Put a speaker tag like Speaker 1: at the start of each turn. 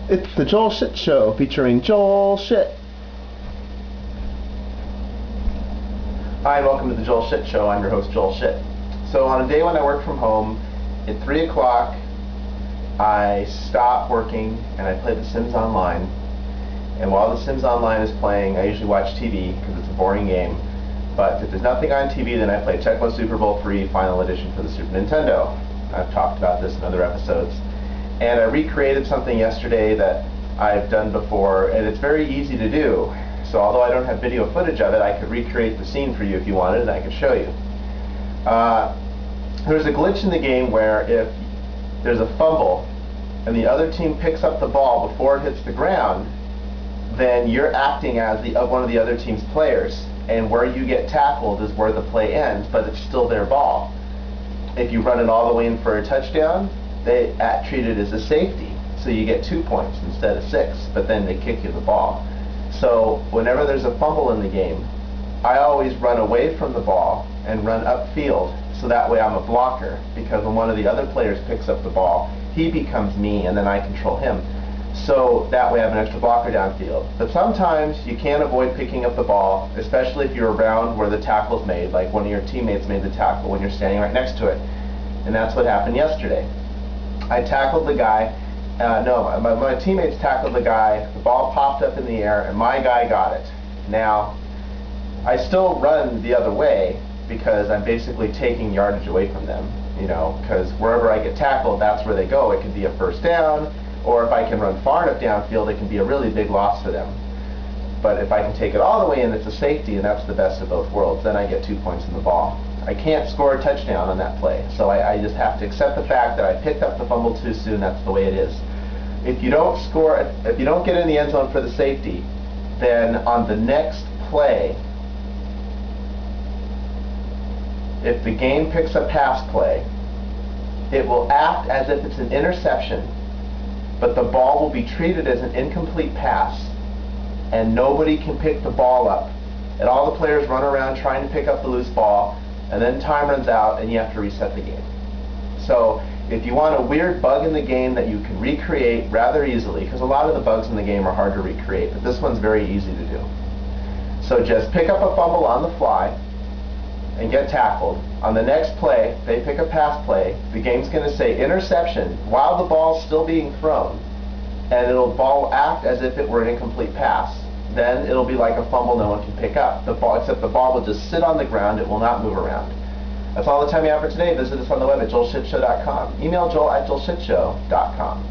Speaker 1: It's the Joel Shit Show featuring Joel Shit.
Speaker 2: Hi, and welcome to the Joel Shit Show. I'm your host, Joel Shit. So on a day when I work from home, at 3 o'clock, I stop working and I play The Sims Online. And while The Sims Online is playing, I usually watch TV because it's a boring game. But if there's nothing on TV, then I play Tecmo Super Bowl III Final Edition for the Super Nintendo. I've talked about this in other episodes. And I recreated something yesterday that I've done before, and it's very easy to do. So although I don't have video footage of it, I could recreate the scene for you if you wanted, and I could show you. There's a glitch in the game where if there's a fumble and the other team picks up the ball before it hits the ground, then you're acting as one of the other team's players, and where you get tackled is where the play ends, but it's still their ball. If you run it all the way in for a touchdown, they treat it as a safety, so you get 2 points instead of 6, but then they kick you the ball. So whenever there's a fumble in the game, I always run away from the ball and run upfield, so that way I'm a blocker, because when one of the other players picks up the ball, he becomes me and then I control him. So that way I have an extra blocker downfield. But sometimes you can't avoid picking up the ball, especially if you're around where the tackle's made, like one of your teammates made the tackle when you're standing right next to it. And that's what happened yesterday. I tackled the guy, my teammates tackled the guy, the ball popped up in the air, and my guy got it. Now, I still run the other way because I'm basically taking yardage away from them, because wherever I get tackled, that's where they go. It could be a first down, or if I can run far enough downfield, it can be a really big loss for them. But if I can take it all the way in, it's a safety, and that's the best of both worlds. Then I get 2 points in the ball. I can't score a touchdown on that play, so I just have to accept the fact that I picked up the fumble too soon. That's the way it is. If you don't get in the end zone for the safety, then on the next play, if the game picks a pass play, it will act as if it's an interception, but the ball will be treated as an incomplete pass, and nobody can pick the ball up. And all the players run around trying to pick up the loose ball, and then time runs out and you have to reset the game. So if you want a weird bug in the game that you can recreate rather easily, because a lot of the bugs in the game are hard to recreate, but this one's very easy to do. So just pick up a fumble on the fly and get tackled. On the next play, they pick a pass play, the game's going to say interception while the ball's still being thrown, and ball act as if it were an incomplete pass. Then it'll be like a fumble no one can pick up. Except the ball will just sit on the ground, it will not move around. That's all the time we have for today. Visit us on the web at joelshitshow.com. Email joel@joelshitshow.com.